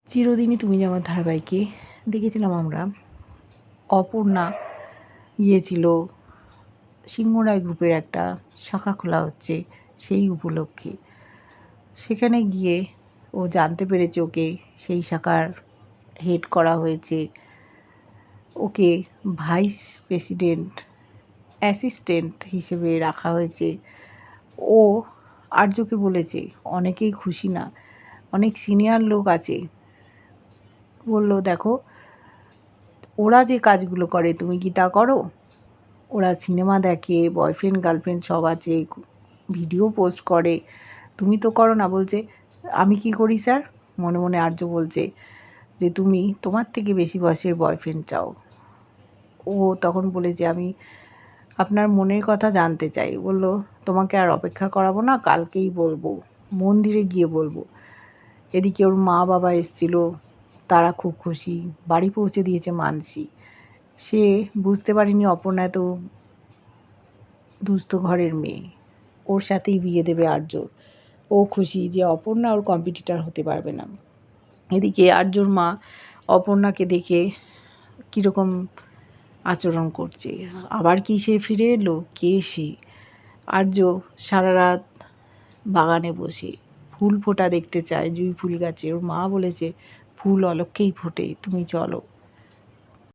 চিরদিনই তুমি যে আমার ধারাবাহিকে দেখেছিলাম আমরা, অপর্ণা গিয়েছিল সিংহরায় গ্রুপের একটা শাখা খোলা হচ্ছে সেই উপলক্ষে। সেখানে গিয়ে ও জানতে পেরেছে ওকে সেই শাখার হেড করা হয়েছে, ওকে ভাইস প্রেসিডেন্ট অ্যাসিস্ট্যান্ট হিসেবে রাখা হয়েছে। ও আর্যকে বলেছে অনেকেই খুশি না, অনেক সিনিয়র লোক আছে, বললো দেখো ওরা যে কাজগুলো করে তুমি কি তা করো? ওরা সিনেমা দেখে, বয়ফ্রেন্ড গার্লফ্রেন্ড সব আছে, ভিডিও পোস্ট করে, তুমি তো করো না। বলছে আমি কি করি স্যার? মনে মনে আর্য বলছে যে তুমি তোমার থেকে বেশি বয়সের বয়ফ্রেন্ড চাও। ও তখন বলেছে আমি আপনার মনের কথা জানতে চাই। বলল তোমাকে আর অপেক্ষা করাবো না, কালকেই বলবো, মন্দিরে গিয়ে বলবো। এদিকে ওর মা বাবা এসেছিল, তারা খুব খুশি, বাড়ি পৌঁছে দিয়েছে মানসী। সে বুঝতে পারেনি অপর্ণা এত দুস্থ ঘরের মেয়ে, ওর সাথেই বিয়ে দেবে আর্যর। ও খুশি যে অপর্ণা ওর কম্পিটিটর হতে পারবে না। এদিকে আর্যর মা অপর্ণাকে দেখে কীরকম আচরণ করছে, আবার কি সে ফিরে এলো, কে সে? আর্য সারা রাত বাগানে বসে ফুল ফোটা দেখতে চায়, জুঁই ফুল গাছে। ওর মা বলেছে ফুল অলক্ষেই ফোটে, তুমি চলো।